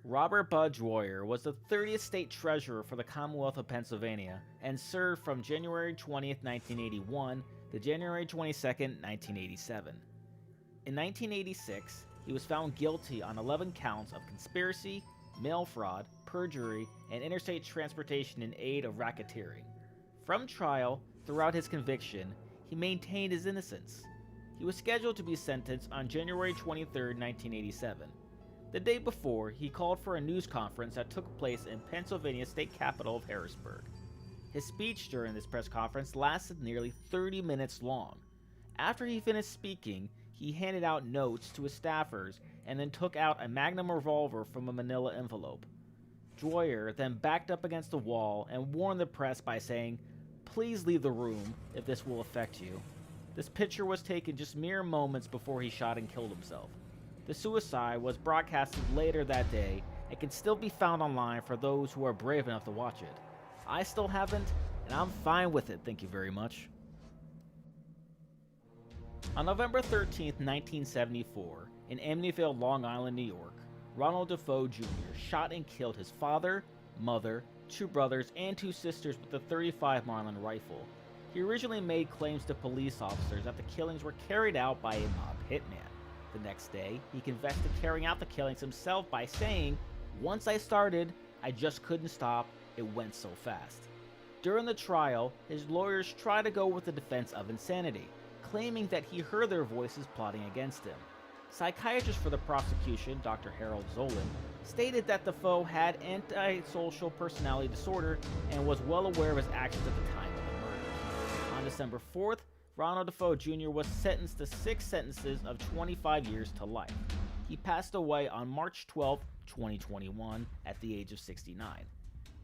Robert Bud Dwyer was the 30th state treasurer for the Commonwealth of Pennsylvania and served from January 20th, 1981 to January 22nd, 1987. In 1986, he was found guilty on 11 counts of conspiracy, mail fraud, perjury, and interstate transportation in aid of racketeering. From trial, throughout his conviction, he maintained his innocence. He was scheduled to be sentenced on January 23, 1987. The day before, he called for a news conference that took place in Pennsylvania's state capital of Harrisburg. His speech during this press conference lasted nearly 30 minutes long. After he finished speaking, he handed out notes to his staffers and then took out a Magnum revolver from a manila envelope. Dwyer then backed up against the wall and warned the press by saying, "Please leave the room if this will affect you." This picture was taken just mere moments before he shot and killed himself. The suicide was broadcasted later that day and can still be found online for those who are brave enough to watch it. I still haven't, and I'm fine with it, thank you very much. On November 13, 1974, in Amityville, Long Island, New York, Ronald Defoe Jr. shot and killed his father, mother, 2 brothers, and 2 sisters with a .35 Marlin rifle. He originally made claims to police officers that the killings were carried out by a mob hitman. The next day, he confessed to carrying out the killings himself by saying, "Once I started, I just couldn't stop, it went so fast." During the trial, his lawyers tried to go with the defense of insanity, claiming that he heard their voices plotting against him. Psychiatrist for the prosecution, Dr. Harold Zolan, stated that Defoe had antisocial personality disorder and was well aware of his actions at the time of the murder. On December 4th, Ronald Defoe Jr. was sentenced to 6 sentences of 25 years to life. He passed away on March 12, 2021, at the age of 69.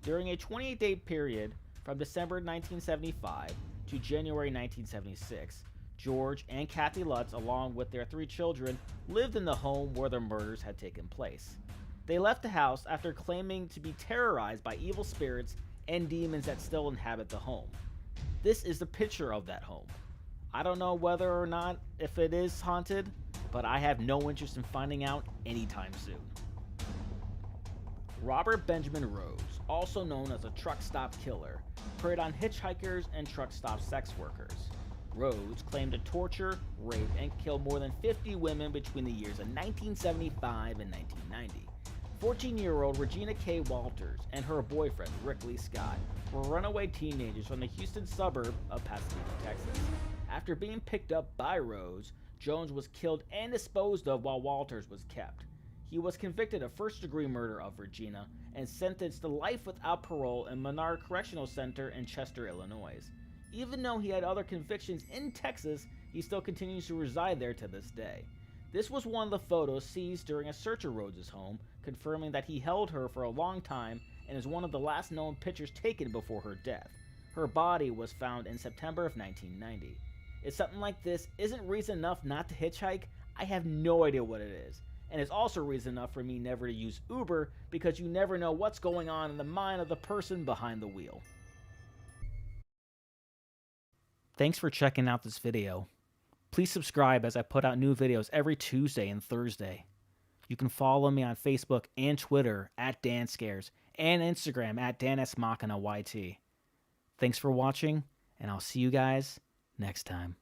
During a 28-day period from December 1975 to January 1976, George and Kathy Lutz, along with their 3 children, lived in the home where the murders had taken place. They left the house after claiming to be terrorized by evil spirits and demons that still inhabit the home. This is the picture of that home. I don't know whether or not if it is haunted, but I have no interest in finding out anytime soon. Robert Benjamin Rose, also known as a truck stop killer, preyed on hitchhikers and truck stop sex workers. Rose claimed to torture, rape, and kill more than 50 women between the years of 1975 and 1990. 14-year-old Regina K. Walters and her boyfriend, Rick Lee Scott, were runaway teenagers from the Houston suburb of Pasadena, Texas. After being picked up by Rose, Jones was killed and disposed of while Walters was kept. He was convicted of first-degree murder of Regina and sentenced to life without parole in Menard Correctional Center in Chester, Illinois. Even though he had other convictions in Texas, he still continues to reside there to this day. This was one of the photos seized during a search of Rhodes' home, confirming that he held her for a long time and is one of the last known pictures taken before her death. Her body was found in September of 1990. If something like this isn't reason enough not to hitchhike, I have no idea what it is. And it's also reason enough for me never to use Uber, because you never know what's going on in the mind of the person behind the wheel. Thanks for checking out this video. Please subscribe as I put out new videos every Tuesday and Thursday. You can follow me on Facebook and Twitter at DanScares and Instagram at DanSMachinayt. Thanks for watching, and I'll see you guys next time.